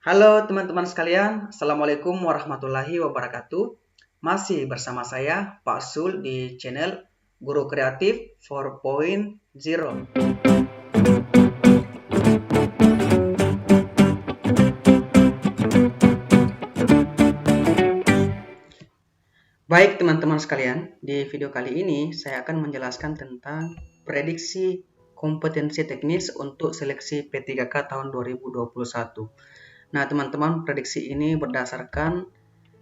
Halo teman-teman sekalian, Assalamualaikum warahmatullahi wabarakatuh. Masih bersama saya, Pak Sul, di channel Guru Kreatif 4.0. Baik teman-teman sekalian, di video kali ini saya akan menjelaskan tentang prediksi kompetensi teknis untuk seleksi P3K tahun 2021. Nah teman-teman, prediksi ini berdasarkan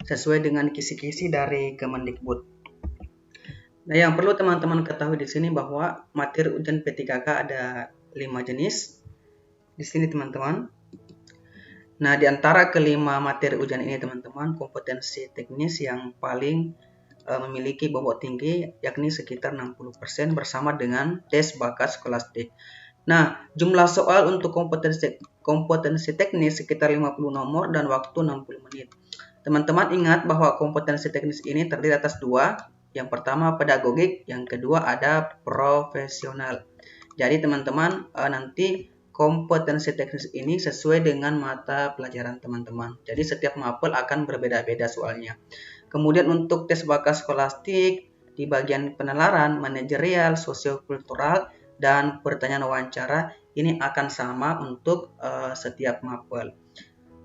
sesuai dengan kisi-kisi dari Kemendikbud. Nah, yang perlu teman-teman ketahui di sini bahwa materi ujian P3K ada 5 jenis di sini teman-teman. Nah, di antara kelima materi ujian ini teman-teman, kompetensi teknis yang paling memiliki bobot tinggi yakni sekitar 60% bersama dengan tes bakat skolastik. Nah, jumlah soal untuk kompetensi teknis sekitar 50 nomor dan waktu 60 menit. Teman-teman ingat bahwa kompetensi teknis ini terdiri atas dua. Yang pertama pedagogik, yang kedua ada profesional. Jadi teman-teman nanti kompetensi teknis ini sesuai dengan mata pelajaran teman-teman. Jadi setiap mapel akan berbeda-beda soalnya. Kemudian untuk tes bakat skolastik di bagian penalaran, manajerial, sosiokultural, dan pertanyaan wawancara ini akan sama untuk setiap mapel.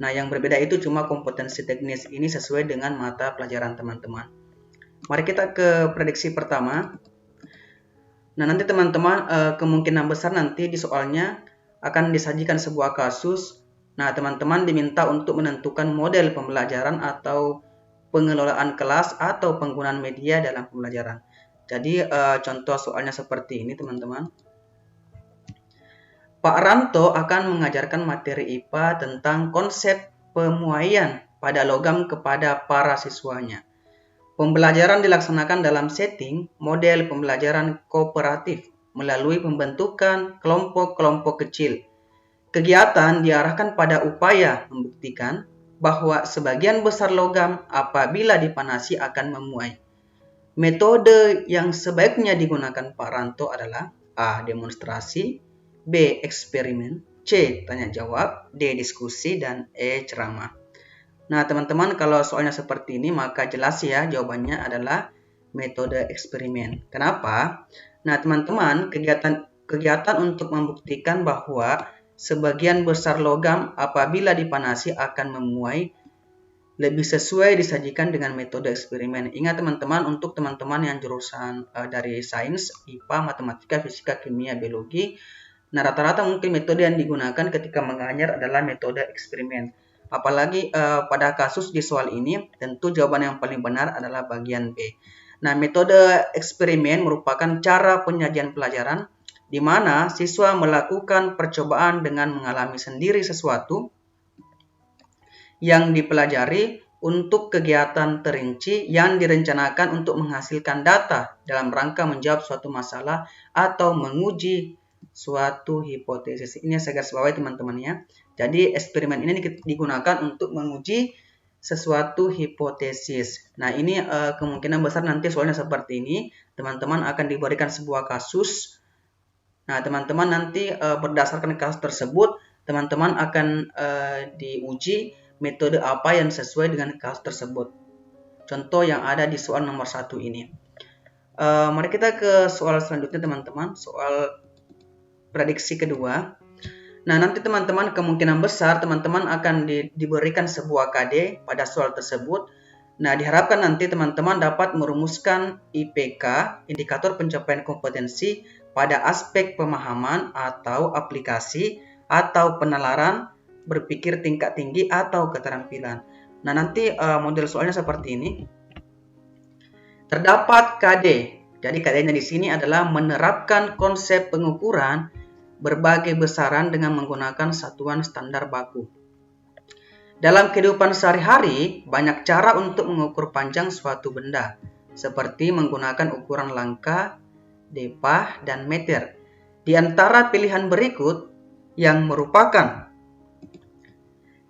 Nah, yang berbeda itu cuma kompetensi teknis ini sesuai dengan mata pelajaran teman-teman. Mari kita ke prediksi pertama. Nah, nanti teman-teman kemungkinan besar nanti di soalnya akan disajikan sebuah kasus. Nah, teman-teman diminta untuk menentukan model pembelajaran atau pengelolaan kelas atau penggunaan media dalam pembelajaran. Jadi contoh soalnya seperti ini teman-teman. Pak Ranto akan mengajarkan materi IPA tentang konsep pemuaian pada logam kepada para siswanya. Pembelajaran dilaksanakan dalam setting model pembelajaran kooperatif melalui pembentukan kelompok-kelompok kecil. Kegiatan diarahkan pada upaya membuktikan bahwa sebagian besar logam apabila dipanasi akan memuai. Metode yang sebaiknya digunakan Pak Ranto adalah A. Demonstrasi, B. Eksperimen, C. Tanya jawab, D. Diskusi, dan E. Ceramah. Nah teman-teman kalau soalnya seperti ini maka jelas ya jawabannya adalah metode eksperimen. Kenapa? Nah teman-teman kegiatan untuk membuktikan bahwa sebagian besar logam apabila dipanasi akan memuai lebih sesuai disajikan dengan metode eksperimen. Ingat teman-teman, untuk teman-teman yang jurusan dari sains, IPA, matematika, fisika, kimia, biologi, nah rata-rata mungkin metode yang digunakan ketika mengajar adalah metode eksperimen. Apalagi pada kasus di soal ini, tentu jawaban yang paling benar adalah bagian B. Nah, metode eksperimen merupakan cara penyajian pelajaran di mana siswa melakukan percobaan dengan mengalami sendiri sesuatu yang dipelajari untuk kegiatan terinci yang direncanakan untuk menghasilkan data dalam rangka menjawab suatu masalah atau menguji suatu hipotesis. Ini saya garis bawahi teman-teman ya. Jadi eksperimen ini digunakan untuk menguji sesuatu hipotesis. Nah ini kemungkinan besar nanti soalnya seperti ini. Teman-teman akan diberikan sebuah kasus. Nah teman-teman nanti berdasarkan kasus tersebut, teman-teman akan diuji metode apa yang sesuai dengan kasus tersebut. Contoh yang ada di soal nomor 1 ini. Mari kita ke soal selanjutnya teman-teman. Soal prediksi kedua. Nah, nanti teman-teman kemungkinan besar teman-teman akan diberikan sebuah KD pada soal tersebut. Nah, diharapkan nanti teman-teman dapat merumuskan IPK, indikator pencapaian kompetensi, pada aspek pemahaman atau aplikasi atau penalaran, berpikir tingkat tinggi atau keterampilan. Nah, nanti model soalnya seperti ini. Terdapat KD. Jadi KD-nya di sini adalah menerapkan konsep pengukuran berbagai besaran dengan menggunakan satuan standar baku. Dalam kehidupan sehari-hari, banyak cara untuk mengukur panjang suatu benda, seperti menggunakan ukuran langkah, depah, dan meter. Di antara pilihan berikut yang merupakan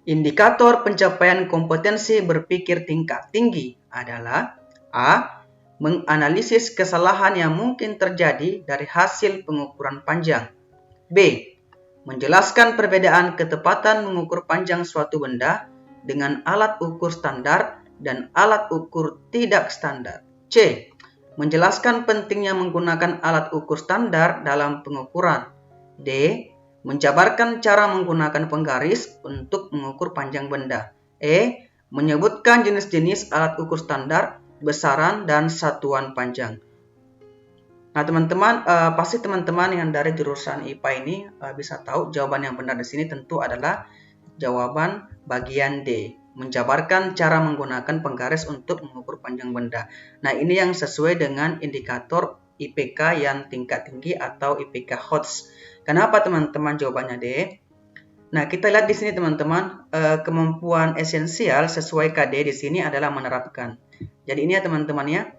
indikator pencapaian kompetensi berpikir tingkat tinggi adalah A. Menganalisis kesalahan yang mungkin terjadi dari hasil pengukuran panjang. B. menjelaskan perbedaan ketepatan mengukur panjang suatu benda dengan alat ukur standar dan alat ukur tidak standar. C. Menjelaskan pentingnya menggunakan alat ukur standar dalam pengukuran. D. Menjabarkan cara menggunakan penggaris untuk mengukur panjang benda. E. Menyebutkan jenis-jenis alat ukur standar, besaran, dan satuan panjang. Nah, teman-teman, pasti teman-teman yang dari jurusan IPA ini bisa tahu jawaban yang benar di sini tentu adalah jawaban bagian D. Menjabarkan cara menggunakan penggaris untuk mengukur panjang benda. Nah, ini yang sesuai dengan indikator IPK yang tingkat tinggi atau IPK HOTS. Kenapa teman-teman jawabannya D? Nah, kita lihat di sini teman-teman, kemampuan esensial sesuai KD di sini adalah menerapkan. Jadi ini ya teman-teman ya.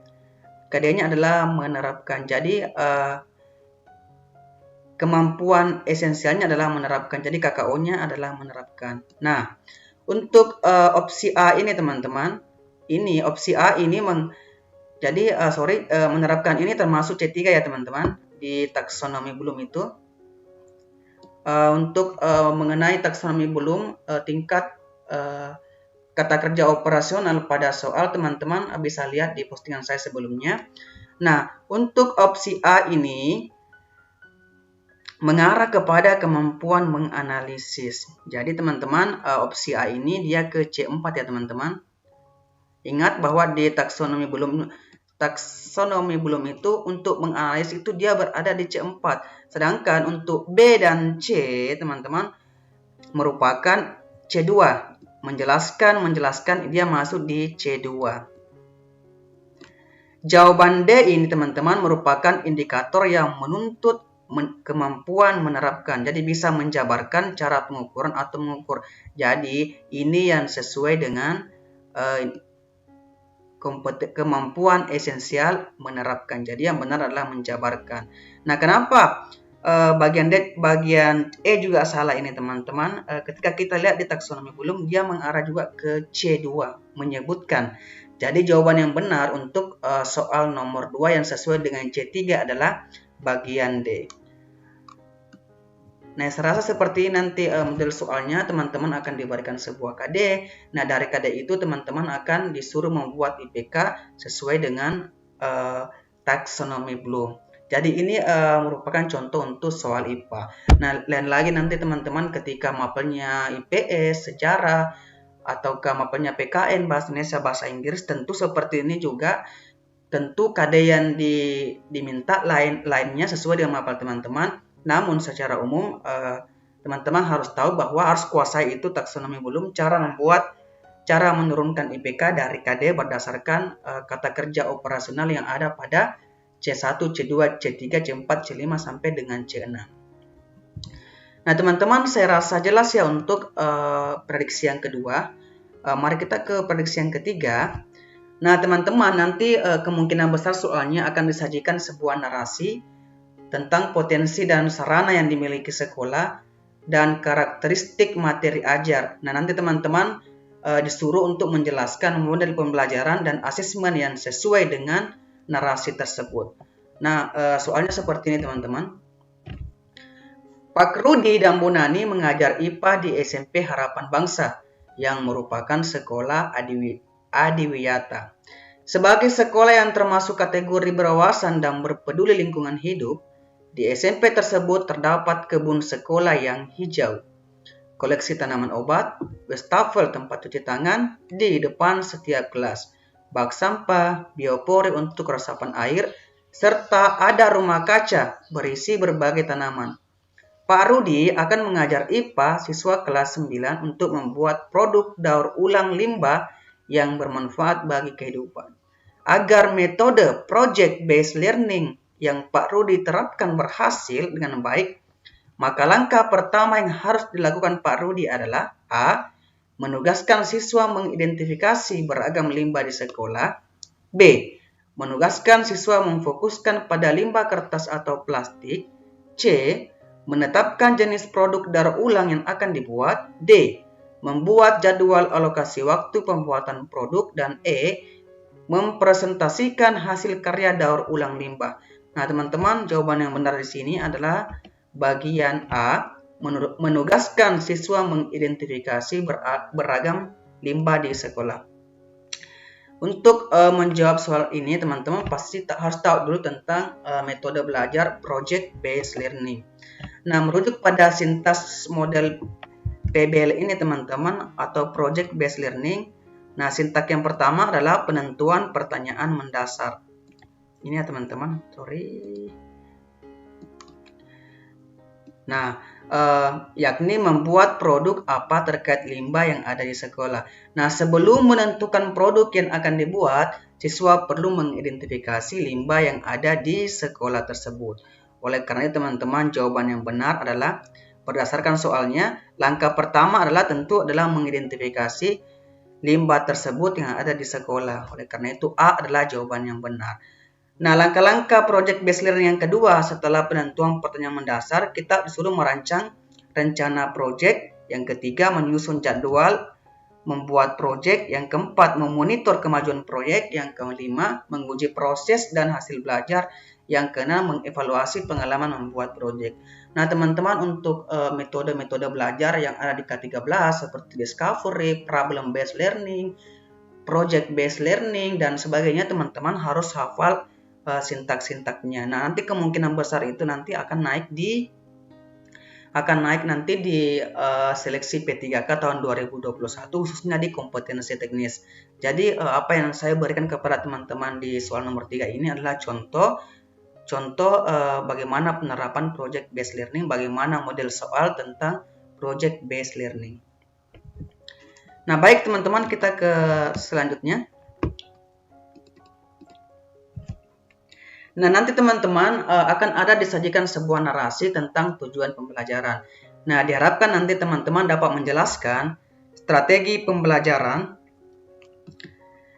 KD-nya adalah menerapkan. Jadi kemampuan esensialnya adalah menerapkan. Jadi KKO-nya adalah menerapkan. Nah, untuk opsi A ini teman-teman, ini opsi A ini menerapkan ini termasuk C3 ya teman-teman di taksonomi Bloom itu. Untuk mengenai taksonomi Bloom tingkat kata kerja operasional pada soal, teman-teman bisa lihat di postingan saya sebelumnya. Nah, untuk opsi A ini mengarah kepada kemampuan menganalisis. Jadi teman-teman, opsi A ini dia ke C4 ya teman-teman. Ingat bahwa di taksonomi Bloom itu untuk menganalisis itu dia berada di C4. Sedangkan untuk B dan C, teman-teman, merupakan C2. Menjelaskan dia masuk di C2. Jawaban D ini teman-teman merupakan indikator yang menuntut kemampuan menerapkan. Jadi bisa menjabarkan cara pengukuran atau mengukur. Jadi ini yang sesuai dengan kemampuan esensial menerapkan. Jadi yang benar adalah menjabarkan. Nah, kenapa bagian E juga salah ini teman-teman? Ketika kita lihat di taksonomi Bloom, dia mengarah juga ke C2, menyebutkan. Jadi jawaban yang benar untuk soal nomor 2 yang sesuai dengan C3 adalah bagian D. Nah, saya rasa seperti nanti model soalnya teman-teman akan diberikan sebuah KD. Nah, dari KD itu teman-teman akan disuruh membuat IPK sesuai dengan taksonomi Bloom. Jadi ini merupakan contoh untuk soal IPA. Nah, lain lagi nanti teman-teman ketika mapelnya IPS, sejarah, ataukah mapelnya PKN, bahasa Indonesia, bahasa Inggris, tentu seperti ini juga. Tentu KD yang diminta lainnya sesuai dengan mapel teman-teman. Namun secara umum teman-teman harus tahu bahwa harus kuasai itu taksonomi Bloom, cara menurunkan IPK dari KD berdasarkan kata kerja operasional yang ada pada C1, C2, C3, C4, C5 sampai dengan C6. Nah teman-teman, saya rasa jelas ya untuk prediksi yang kedua. Mari kita ke prediksi yang ketiga. Nah teman-teman, nanti kemungkinan besar soalnya akan disajikan sebuah narasi tentang potensi dan sarana yang dimiliki sekolah dan karakteristik materi ajar. Nah, nanti teman-teman disuruh untuk menjelaskan model pembelajaran dan asesmen yang sesuai dengan narasi tersebut. Nah, soalnya seperti ini teman-teman. Pak Rudi dan Bu Nani mengajar IPA di SMP Harapan Bangsa yang merupakan sekolah adiwiyata. Sebagai sekolah yang termasuk kategori berwawasan dan berpeduli lingkungan hidup, di SMP tersebut terdapat kebun sekolah yang hijau, koleksi tanaman obat, wastafel tempat cuci tangan di depan setiap kelas, bak sampah, biopori untuk resapan air, serta ada rumah kaca berisi berbagai tanaman. Pak Rudi akan mengajar IPA siswa kelas 9 untuk membuat produk daur ulang limbah yang bermanfaat bagi kehidupan. Agar metode project-based learning yang Pak Rudi terapkan berhasil dengan baik, maka langkah pertama yang harus dilakukan Pak Rudi adalah A. Menugaskan siswa mengidentifikasi beragam limbah di sekolah. B. Menugaskan siswa memfokuskan pada limbah kertas atau plastik. C. Menetapkan jenis produk daur ulang yang akan dibuat. D. Membuat jadwal alokasi waktu pembuatan produk. Dan E. Mempresentasikan hasil karya daur ulang limbah. Nah, teman-teman, jawaban yang benar di sini adalah bagian A. menugaskan siswa mengidentifikasi beragam limbah di sekolah. Untuk menjawab soal ini, teman-teman pasti harus tahu dulu tentang metode belajar Project Based Learning. Nah, merujuk pada sintas model PBL ini, teman-teman, atau Project Based Learning. Nah, sintak yang pertama adalah penentuan pertanyaan mendasar. Ini ya, teman-teman. Nah, yakni membuat produk apa terkait limbah yang ada di sekolah. Nah, sebelum menentukan produk yang akan dibuat, siswa perlu mengidentifikasi limbah yang ada di sekolah tersebut. Oleh karena itu, teman-teman, jawaban yang benar adalah berdasarkan soalnya, langkah pertama adalah mengidentifikasi limbah tersebut yang ada di sekolah. Oleh karena itu, A adalah jawaban yang benar. Nah, langkah-langkah project based learning yang kedua setelah penentuan pertanyaan mendasar, kita disuruh merancang rencana project. Yang ketiga, menyusun jadwal membuat project. Yang keempat, memonitor kemajuan proyek. Yang kelima, menguji proses dan hasil belajar. Yang keenam, mengevaluasi pengalaman membuat project. Nah, teman-teman, untuk metode-metode belajar yang ada di K13 seperti discovery, problem based learning, project based learning, dan sebagainya, teman-teman harus hafal sintak-sintaknya. Nah, nanti kemungkinan besar itu nanti akan naik nanti di seleksi P3K tahun 2021, khususnya di kompetensi teknis. Jadi apa yang saya berikan kepada teman-teman di soal nomor 3 ini adalah contoh bagaimana penerapan project based learning, bagaimana model soal tentang project based learning. Nah, baik teman-teman, kita ke selanjutnya. Nah, nanti teman-teman akan ada disajikan sebuah narasi tentang tujuan pembelajaran. Nah, diharapkan nanti teman-teman dapat menjelaskan strategi pembelajaran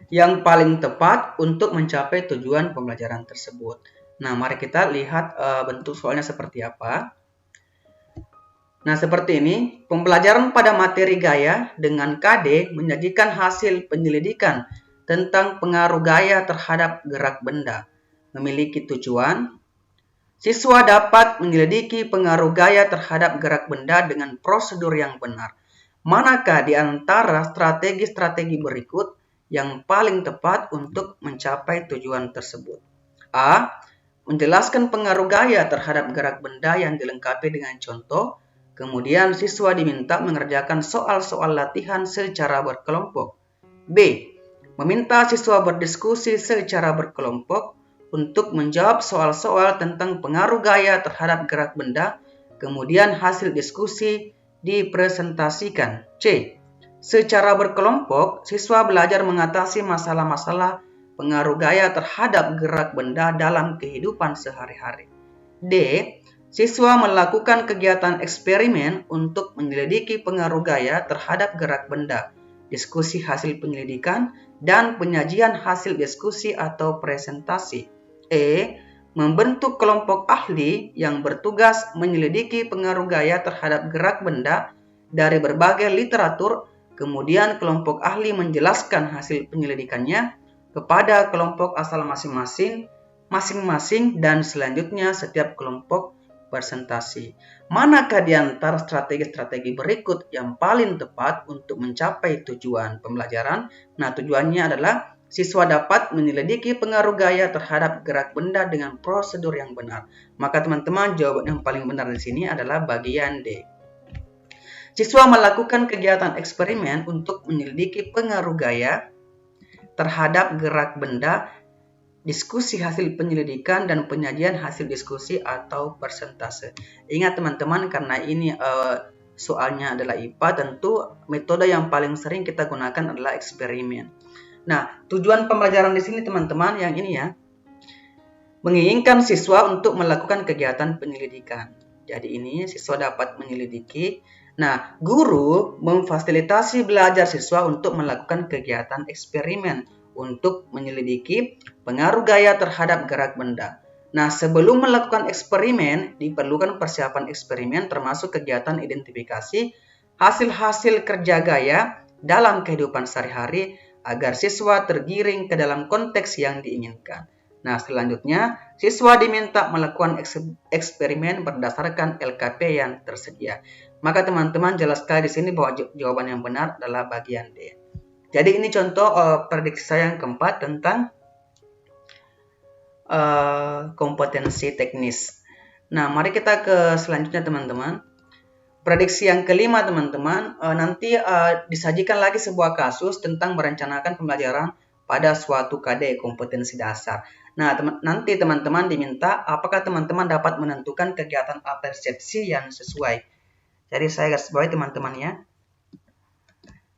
yang paling tepat untuk mencapai tujuan pembelajaran tersebut. Nah, mari kita lihat bentuk soalnya seperti apa. Nah, seperti ini. Pembelajaran pada materi gaya dengan KD menyajikan hasil penyelidikan tentang pengaruh gaya terhadap gerak benda. Memiliki tujuan, siswa dapat menyelidiki pengaruh gaya terhadap gerak benda dengan prosedur yang benar. Manakah di antara strategi-strategi berikut yang paling tepat untuk mencapai tujuan tersebut? A. Menjelaskan pengaruh gaya terhadap gerak benda yang dilengkapi dengan contoh. Kemudian siswa diminta mengerjakan soal-soal latihan secara berkelompok. B. Meminta siswa berdiskusi secara berkelompok untuk menjawab soal-soal tentang pengaruh gaya terhadap gerak benda, kemudian hasil diskusi dipresentasikan. C. Secara berkelompok, siswa belajar mengatasi masalah-masalah pengaruh gaya terhadap gerak benda dalam kehidupan sehari-hari. D. Siswa melakukan kegiatan eksperimen untuk menyelidiki pengaruh gaya terhadap gerak benda, diskusi hasil penyelidikan, dan penyajian hasil diskusi atau presentasi. E. Membentuk kelompok ahli yang bertugas menyelidiki pengaruh gaya terhadap gerak benda dari berbagai literatur, kemudian kelompok ahli menjelaskan hasil penyelidikannya kepada kelompok asal masing-masing, dan selanjutnya setiap kelompok presentasi. Manakah di antara strategi-strategi berikut yang paling tepat untuk mencapai tujuan pembelajaran? Nah, tujuannya adalah siswa dapat menyelidiki pengaruh gaya terhadap gerak benda dengan prosedur yang benar. Maka teman-teman, jawaban yang paling benar di sini adalah bagian D. Siswa melakukan kegiatan eksperimen untuk menyelidiki pengaruh gaya terhadap gerak benda, diskusi hasil penyelidikan, dan penyajian hasil diskusi atau persentase. Ingat teman-teman, karena ini soalnya adalah IPA, tentu metode yang paling sering kita gunakan adalah eksperimen. Nah, tujuan pembelajaran di sini teman-teman yang ini ya, menginginkan siswa untuk melakukan kegiatan penyelidikan. Jadi ini siswa dapat menyelidiki. Nah, guru memfasilitasi belajar siswa untuk melakukan kegiatan eksperimen untuk menyelidiki pengaruh gaya terhadap gerak benda. Nah, sebelum melakukan eksperimen, diperlukan persiapan eksperimen termasuk kegiatan identifikasi hasil-hasil kerja gaya dalam kehidupan sehari-hari agar siswa tergiring ke dalam konteks yang diinginkan. Nah, selanjutnya, siswa diminta melakukan eksperimen berdasarkan LKP yang tersedia. Maka teman-teman jelas sekali di sini bahwa jawaban yang benar adalah bagian D. Jadi ini contoh prediksi saya yang keempat tentang kompetensi teknis. Nah, mari kita ke selanjutnya teman-teman. Prediksi yang kelima teman-teman, nanti disajikan lagi sebuah kasus tentang merencanakan pembelajaran pada suatu KD kompetensi dasar. Nah, nanti teman-teman diminta apakah teman-teman dapat menentukan kegiatan apersepsi yang sesuai. Jadi saya garis bawahi teman-teman ya.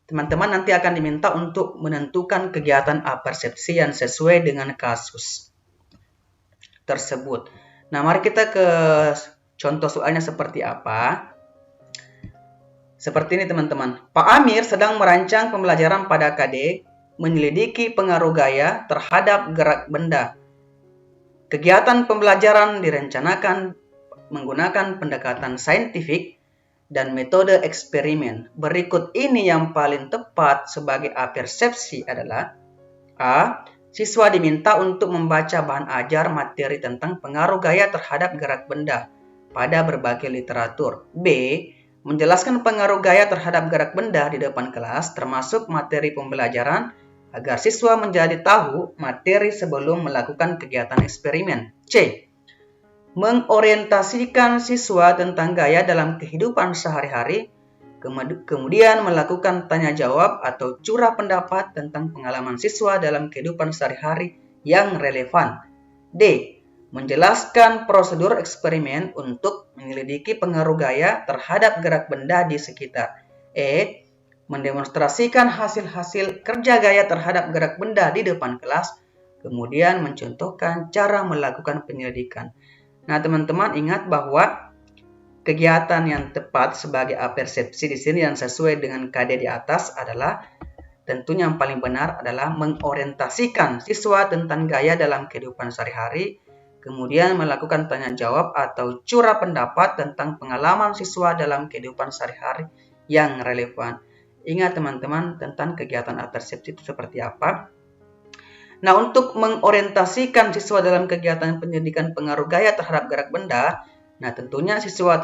Teman-teman nanti akan diminta untuk menentukan kegiatan apersepsi yang sesuai dengan kasus tersebut. Nah, mari kita ke contoh soalnya seperti apa. Seperti ini teman-teman. Pak Amir sedang merancang pembelajaran pada KD, menyelidiki pengaruh gaya terhadap gerak benda. Kegiatan pembelajaran direncanakan menggunakan pendekatan saintifik dan metode eksperimen. Berikut ini yang paling tepat sebagai apersepsi adalah A. Siswa diminta untuk membaca bahan ajar materi tentang pengaruh gaya terhadap gerak benda pada berbagai literatur. B. Menjelaskan pengaruh gaya terhadap gerak benda di depan kelas, termasuk materi pembelajaran, agar siswa menjadi tahu materi sebelum melakukan kegiatan eksperimen. C. Mengorientasikan siswa tentang gaya dalam kehidupan sehari-hari, kemudian melakukan tanya jawab atau curah pendapat tentang pengalaman siswa dalam kehidupan sehari-hari yang relevan. D. Menjelaskan prosedur eksperimen untuk menyelidiki pengaruh gaya terhadap gerak benda di sekitar. E. Mendemonstrasikan hasil-hasil kerja gaya terhadap gerak benda di depan kelas, kemudian mencontohkan cara melakukan penyelidikan. Nah, teman-teman ingat bahwa kegiatan yang tepat sebagai apersepsi di sini yang sesuai dengan KD di atas adalah tentunya yang paling benar adalah mengorientasikan siswa tentang gaya dalam kehidupan sehari-hari, kemudian melakukan tanya jawab atau curah pendapat tentang pengalaman siswa dalam kehidupan sehari-hari yang relevan. Ingat teman-teman tentang kegiatan apersepsi itu seperti apa. Nah, untuk mengorientasikan siswa dalam kegiatan pendidikan pengaruh gaya terhadap gerak benda, nah tentunya siswa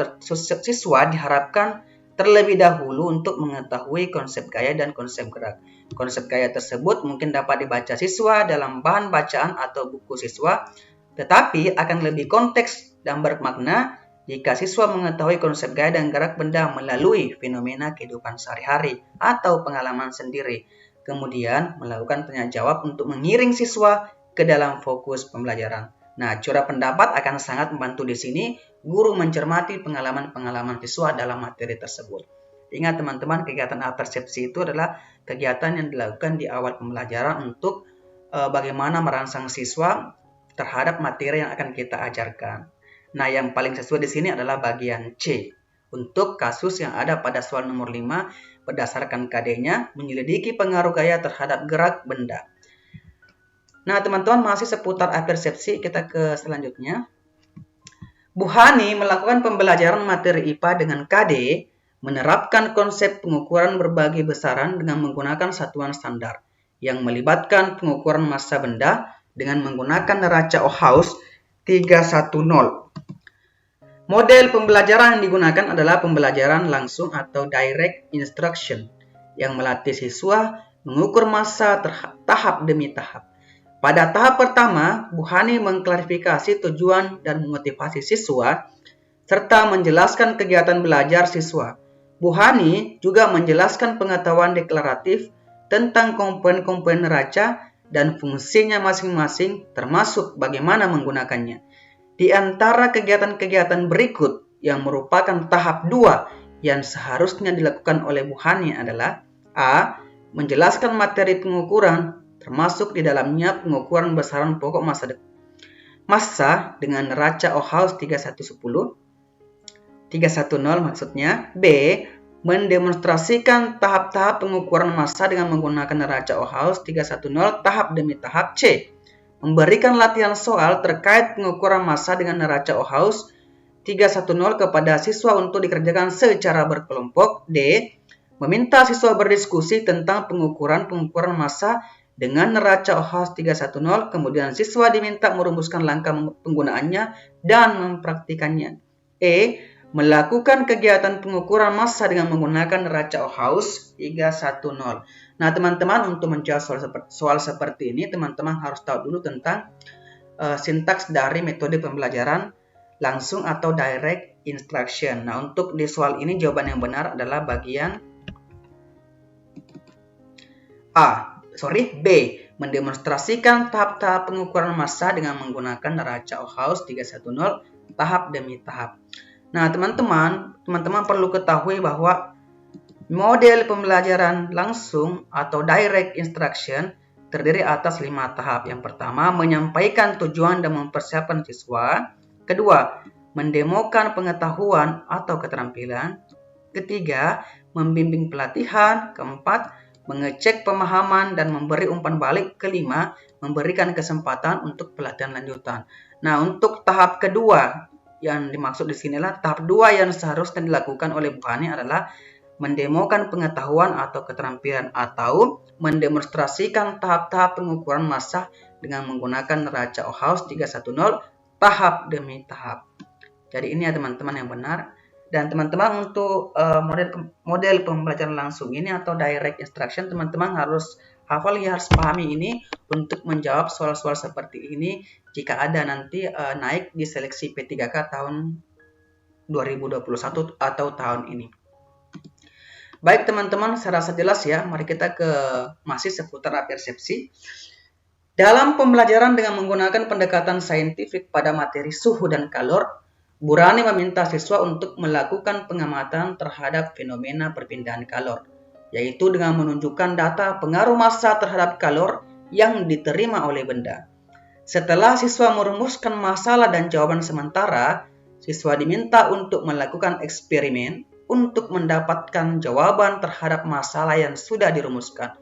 diharapkan terlebih dahulu untuk mengetahui konsep gaya dan konsep gerak. Konsep gaya tersebut mungkin dapat dibaca siswa dalam bahan bacaan atau buku siswa, tetapi akan lebih konteks dan bermakna jika siswa mengetahui konsep gaya dan gerak benda melalui fenomena kehidupan sehari-hari atau pengalaman sendiri. Kemudian melakukan tanya jawab untuk mengiring siswa ke dalam fokus pembelajaran. Nah, curah pendapat akan sangat membantu di sini guru mencermati pengalaman-pengalaman siswa dalam materi tersebut. Ingat teman-teman, kegiatan apersepsi itu adalah kegiatan yang dilakukan di awal pembelajaran untuk bagaimana merangsang siswa terhadap materi yang akan kita ajarkan. Nah, yang paling sesuai di sini adalah bagian C. Untuk kasus yang ada pada soal nomor 5, berdasarkan KD-nya, menyelidiki pengaruh gaya terhadap gerak benda. Nah, teman-teman, masih seputar apersepsi, kita ke selanjutnya. Bu Hani melakukan pembelajaran materi IPA dengan KD, menerapkan konsep pengukuran berbagai besaran dengan menggunakan satuan standar, yang melibatkan pengukuran massa benda dengan menggunakan neraca Ohaus 310. Model pembelajaran yang digunakan adalah pembelajaran langsung atau direct instruction yang melatih siswa mengukur massa tahap demi tahap. Pada tahap pertama, Bu Hani mengklarifikasi tujuan dan memotivasi siswa serta menjelaskan kegiatan belajar siswa. Bu Hani juga menjelaskan pengetahuan deklaratif tentang komponen-komponen neraca dan fungsinya masing-masing termasuk bagaimana menggunakannya. Di antara kegiatan-kegiatan berikut yang merupakan tahap 2 yang seharusnya dilakukan oleh Bu Hani adalah A. Menjelaskan materi pengukuran, termasuk di dalamnya pengukuran besaran pokok massa dengan neraca Ohaus 310 maksudnya. B. Mendemonstrasikan tahap-tahap pengukuran massa dengan menggunakan neraca Ohaus 310 tahap demi tahap. C. Memberikan latihan soal terkait pengukuran massa dengan neraca Ohaus 310 kepada siswa untuk dikerjakan secara berkelompok. D. Meminta siswa berdiskusi tentang pengukuran massa dengan neraca OHAUS 310, kemudian siswa diminta merumuskan langkah penggunaannya dan mempraktikannya. E. Melakukan kegiatan pengukuran massa dengan menggunakan neraca OHAUS 310. Nah, teman-teman, untuk menjawab soal seperti ini, teman-teman harus tahu dulu tentang sintaks dari metode pembelajaran langsung atau direct instruction. Nah, untuk di soal ini jawaban yang benar adalah bagian B. Mendemonstrasikan tahap-tahap pengukuran massa dengan menggunakan neraca OHAUS 310 tahap demi tahap. Nah, teman-teman perlu ketahui bahwa model pembelajaran langsung atau direct instruction terdiri atas 5 tahap. Yang pertama, menyampaikan tujuan dan mempersiapkan siswa. Kedua, mendemokan pengetahuan atau keterampilan. Ketiga, membimbing pelatihan. Keempat, mengecek pemahaman dan memberi umpan balik. Kelima, memberikan kesempatan untuk pelatihan lanjutan. Nah, untuk tahap kedua, yang dimaksud di sinilah tahap 2 yang seharusnya dilakukan oleh Bu Hani adalah mendemokan pengetahuan atau keterampilan atau mendemonstrasikan tahap-tahap pengukuran massa dengan menggunakan neraca OHAUS 310 tahap demi tahap. Jadi ini ya teman-teman yang benar. Dan teman-teman untuk model pembelajaran langsung ini atau direct instruction, teman-teman harus hafal ya, harus pahami ini untuk menjawab soal-soal seperti ini jika ada nanti naik di seleksi P3K tahun 2021 atau tahun ini. Baik teman-teman, saya rasa jelas ya. Mari kita masih seputar persepsi. Dalam pembelajaran dengan menggunakan pendekatan saintifik pada materi suhu dan kalor, Bu Rani meminta siswa untuk melakukan pengamatan terhadap fenomena perpindahan kalor, yaitu dengan menunjukkan data pengaruh massa terhadap kalor yang diterima oleh benda. Setelah siswa merumuskan masalah dan jawaban sementara, siswa diminta untuk melakukan eksperimen untuk mendapatkan jawaban terhadap masalah yang sudah dirumuskan.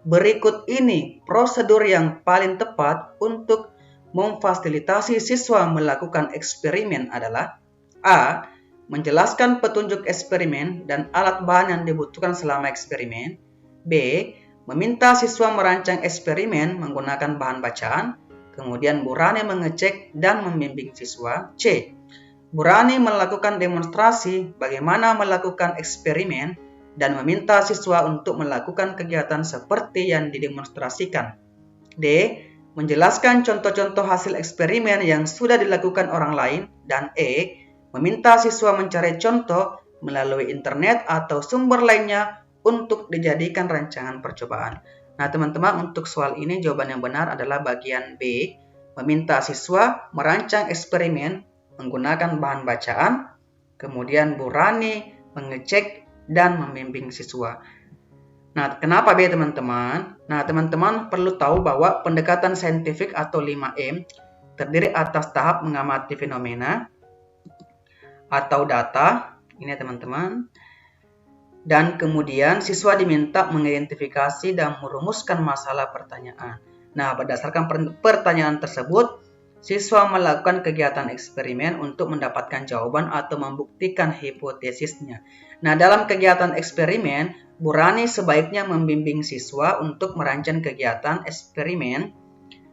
Berikut ini prosedur yang paling tepat untuk memfasilitasi siswa melakukan eksperimen adalah A. Menjelaskan petunjuk eksperimen dan alat bahan yang dibutuhkan selama eksperimen. B. Meminta siswa merancang eksperimen menggunakan bahan bacaan. Kemudian Bu Rani mengecek dan membimbing siswa. C. Bu Rani melakukan demonstrasi bagaimana melakukan eksperimen dan meminta siswa untuk melakukan kegiatan seperti yang didemonstrasikan. D. Menjelaskan contoh-contoh hasil eksperimen yang sudah dilakukan orang lain. Dan E. Meminta siswa mencari contoh melalui internet atau sumber lainnya untuk dijadikan rancangan percobaan. Nah teman-teman, untuk soal ini jawaban yang benar adalah bagian B. Meminta siswa merancang eksperimen menggunakan bahan bacaan. Kemudian Bu Rani mengecek dan membimbing siswa. Nah, kenapa B teman-teman? Nah, teman-teman perlu tahu bahwa pendekatan saintifik atau 5M terdiri atas tahap mengamati fenomena atau data, ini ya teman-teman. Dan kemudian siswa diminta mengidentifikasi dan merumuskan masalah pertanyaan. Nah, berdasarkan pertanyaan tersebut, siswa melakukan kegiatan eksperimen untuk mendapatkan jawaban atau membuktikan hipotesisnya. Nah, dalam kegiatan eksperimen, Bu Rani sebaiknya membimbing siswa untuk merancang kegiatan eksperimen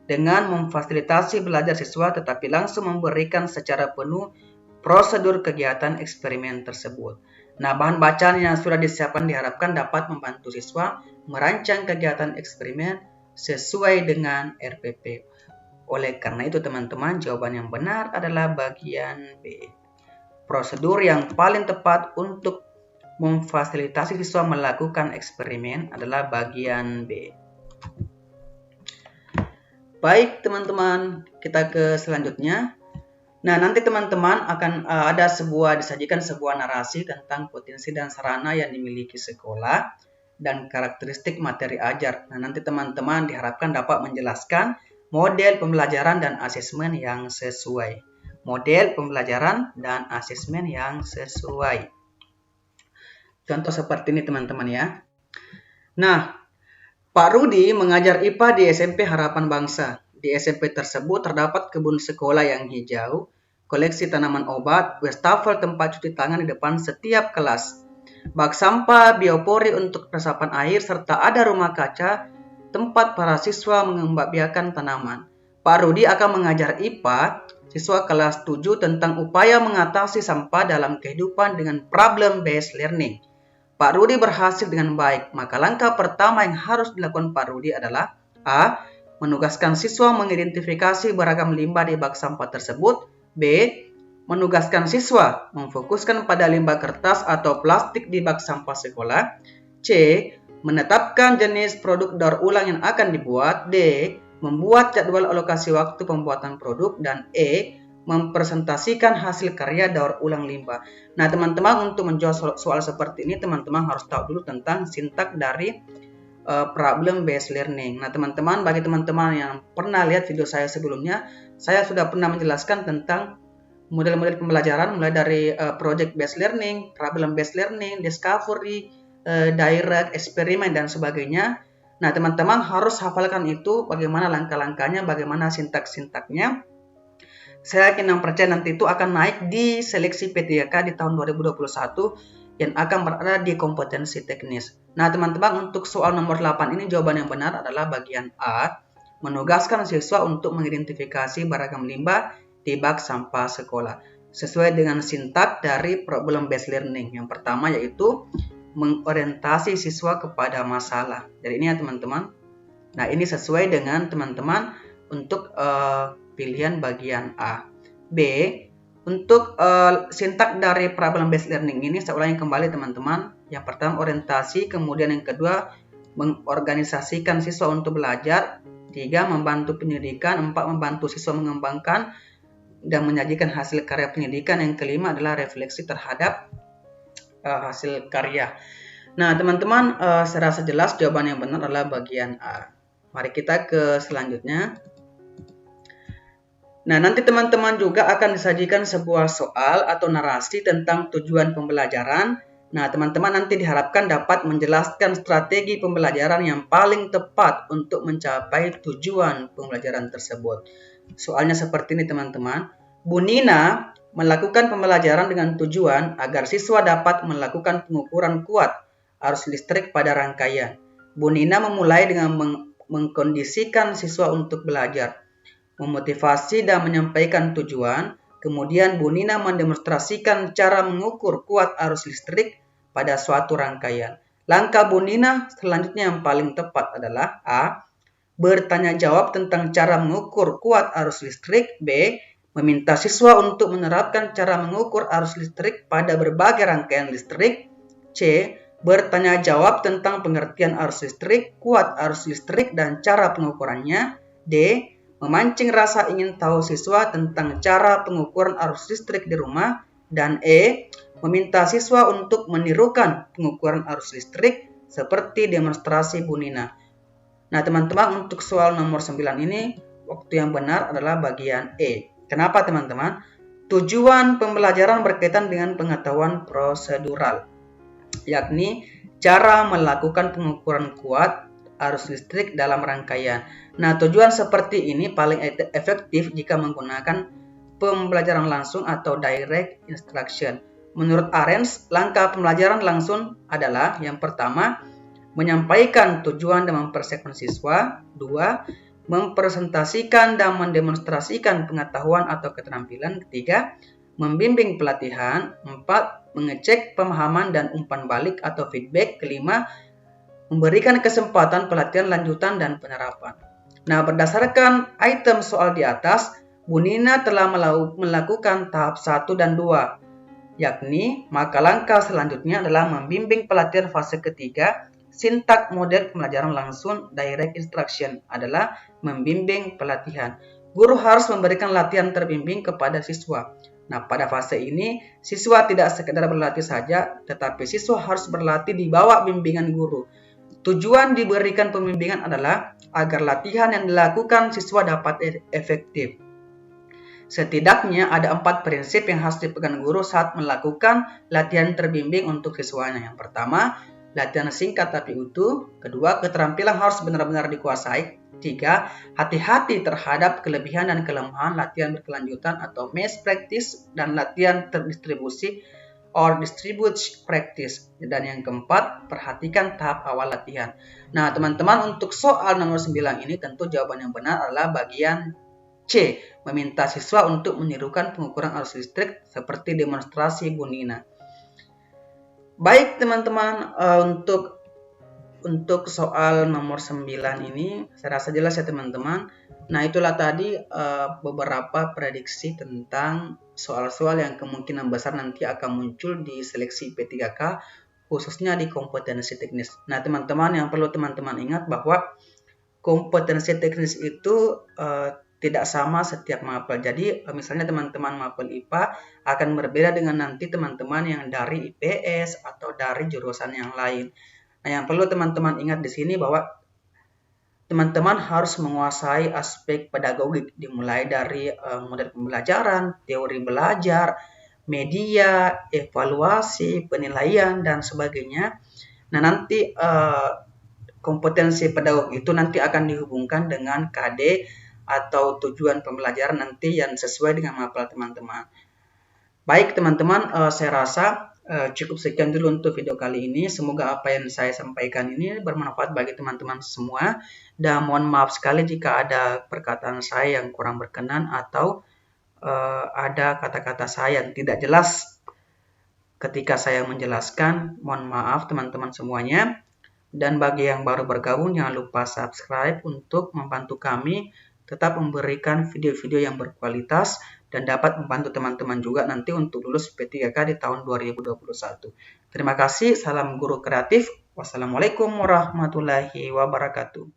dengan memfasilitasi belajar siswa tetapi langsung memberikan secara penuh prosedur kegiatan eksperimen tersebut. Nah, bahan bacaan yang sudah disiapkan diharapkan dapat membantu siswa merancang kegiatan eksperimen sesuai dengan RPP. Oleh karena itu teman-teman, jawaban yang benar adalah bagian B. Prosedur yang paling tepat untuk memfasilitasi siswa melakukan eksperimen adalah bagian B. Baik teman-teman, kita ke selanjutnya. Nah, nanti teman-teman akan disajikan sebuah narasi tentang potensi dan sarana yang dimiliki sekolah dan karakteristik materi ajar. Nah, nanti teman-teman diharapkan dapat menjelaskan model pembelajaran dan asesmen yang sesuai. Model pembelajaran dan asesmen yang sesuai. Contoh seperti ini teman-teman ya. Nah, Pak Rudi mengajar IPA di SMP Harapan Bangsa. Di SMP tersebut terdapat kebun sekolah yang hijau, koleksi tanaman obat, wastafel tempat cuci tangan di depan setiap kelas, bak sampah, biopori untuk resapan air, serta ada rumah kaca tempat para siswa mengembangbiakan tanaman. Pak Rudi akan mengajar IPA siswa kelas 7 tentang upaya mengatasi sampah dalam kehidupan dengan problem-based learning. Pak Rudi berhasil dengan baik, maka langkah pertama yang harus dilakukan Pak Rudi adalah A. Menugaskan siswa mengidentifikasi beragam limbah di bak sampah tersebut. B. Menugaskan siswa memfokuskan pada limbah kertas atau plastik di bak sampah sekolah. C. Menetapkan jenis produk daur ulang yang akan dibuat. D. Membuat jadwal alokasi waktu pembuatan produk. Dan E. Mempresentasikan hasil karya daur ulang limbah. Nah, teman-teman, untuk menjawab soal seperti ini, teman-teman harus tahu dulu tentang sintak dari problem-based learning. Nah, teman-teman, bagi teman-teman yang pernah lihat video saya sebelumnya, saya sudah pernah menjelaskan tentang model-model pembelajaran mulai dari project-based learning, problem-based learning, discovery, direct, eksperimen, dan sebagainya. Nah, teman-teman harus hafalkan itu, bagaimana langkah-langkahnya, bagaimana sintak-sintaknya. Saya yakin dan percaya nanti itu akan naik di seleksi P3K di tahun 2021 yang akan berada di kompetensi teknis. Nah, teman-teman, untuk soal nomor 8 ini jawaban yang benar adalah bagian A. Menugaskan siswa untuk mengidentifikasi beragam limbah di bak sampah sekolah. Sesuai dengan sintak dari problem-based learning. Yang pertama yaitu mengorientasi siswa kepada masalah. Jadi ini ya teman-teman. Nah, ini sesuai dengan teman-teman untuk pilihan bagian A. B. Untuk sintak dari problem-based learning ini saya ulangi kembali teman-teman. Yang pertama orientasi, kemudian yang kedua mengorganisasikan siswa untuk belajar. 3. Membantu pendidikan. 4. Membantu siswa mengembangkan dan menyajikan hasil karya pendidikan. Yang kelima adalah refleksi terhadap hasil karya. Nah, teman-teman, saya rasa jelas jawaban yang benar adalah bagian A. Mari kita ke selanjutnya. Nah, nanti teman-teman juga akan disajikan sebuah soal atau narasi tentang tujuan pembelajaran. Nah, teman-teman nanti diharapkan dapat menjelaskan strategi pembelajaran yang paling tepat untuk mencapai tujuan pembelajaran tersebut. Soalnya seperti ini, teman-teman. Bu Nina melakukan pembelajaran dengan tujuan agar siswa dapat melakukan pengukuran kuat arus listrik pada rangkaian. Bu Nina memulai dengan mengkondisikan siswa untuk belajar, memotivasi dan menyampaikan tujuan. Kemudian Bu Nina mendemonstrasikan cara mengukur kuat arus listrik pada suatu rangkaian. Langkah Bu Nina selanjutnya yang paling tepat adalah A. Bertanya jawab tentang cara mengukur kuat arus listrik. B. Meminta siswa untuk menerapkan cara mengukur arus listrik pada berbagai rangkaian listrik. C. Bertanya jawab tentang pengertian arus listrik, kuat arus listrik, dan cara pengukurannya. D. Memancing rasa ingin tahu siswa tentang cara pengukuran arus listrik di rumah. Dan E. Meminta siswa untuk menirukan pengukuran arus listrik seperti demonstrasi Bu Nina. Nah, teman-teman, untuk soal nomor 9 ini, waktu yang benar adalah bagian E. Kenapa, teman-teman? Tujuan pembelajaran berkaitan dengan pengetahuan prosedural, yakni cara melakukan pengukuran kuat arus listrik dalam rangkaian. Nah, tujuan seperti ini paling efektif jika menggunakan pembelajaran langsung atau direct instruction. Menurut Arens, langkah pembelajaran langsung adalah yang pertama, menyampaikan tujuan dan mempersiapkan siswa. 2. Mempresentasikan dan mendemonstrasikan pengetahuan atau keterampilan. 3. Membimbing pelatihan. 4. Mengecek pemahaman dan umpan balik atau feedback. 5. Memberikan kesempatan pelatihan lanjutan dan penerapan. Nah, berdasarkan item soal di atas, Bu Nina telah melakukan tahap 1 dan 2, yakni maka langkah selanjutnya adalah membimbing pelatihan fase ketiga. Sintak model pembelajaran langsung direct instruction adalah membimbing pelatihan. Guru harus memberikan latihan terbimbing kepada siswa. Nah, pada fase ini, siswa tidak sekedar berlatih saja, tetapi siswa harus berlatih di bawah bimbingan guru. Tujuan diberikan pembimbingan adalah agar latihan yang dilakukan siswa dapat efektif. Setidaknya ada 4 prinsip yang harus dipegang guru saat melakukan latihan terbimbing untuk siswanya. Yang pertama, latihan singkat tapi utuh. Kedua, keterampilan harus benar-benar dikuasai. 3. Hati-hati terhadap kelebihan dan kelemahan latihan berkelanjutan atau mass practice dan latihan terdistribusi. or distribute practice. Dan yang keempat, perhatikan tahap awal latihan. Nah, teman-teman, untuk soal nomor 9 ini tentu jawaban yang benar adalah bagian C, meminta siswa untuk menirukan pengukuran arus listrik seperti demonstrasi Bu Nina. Baik teman-teman, untuk soal nomor 9 ini saya rasa jelas ya teman-teman. Nah, itulah tadi beberapa prediksi tentang soal-soal yang kemungkinan besar nanti akan muncul di seleksi P3K, khususnya di kompetensi teknis. Nah, teman-teman, yang perlu teman-teman ingat bahwa kompetensi teknis itu tidak sama setiap mapel. Jadi, misalnya teman-teman mapel IPA akan berbeda dengan nanti teman-teman yang dari IPS atau dari jurusan yang lain. Nah, yang perlu teman-teman ingat di sini bahwa teman-teman harus menguasai aspek pedagogik, dimulai dari model pembelajaran, teori belajar, media, evaluasi, penilaian, dan sebagainya. Nah, nanti kompetensi pedagog itu nanti akan dihubungkan dengan KD atau tujuan pembelajaran nanti yang sesuai dengan mapel teman-teman. Baik teman-teman, saya rasa cukup sekian dulu untuk video kali ini. Semoga apa yang saya sampaikan ini bermanfaat bagi teman-teman semua. Dan mohon maaf sekali jika ada perkataan saya yang kurang berkenan atau ada kata-kata saya yang tidak jelas ketika saya menjelaskan. Mohon maaf teman-teman semuanya. Dan bagi yang baru bergabung, jangan lupa subscribe untuk membantu kami tetap memberikan video-video yang berkualitas dan dapat membantu teman-teman juga nanti untuk lulus P3K di tahun 2021. Terima kasih, salam guru kreatif. Wassalamualaikum warahmatullahi wabarakatuh.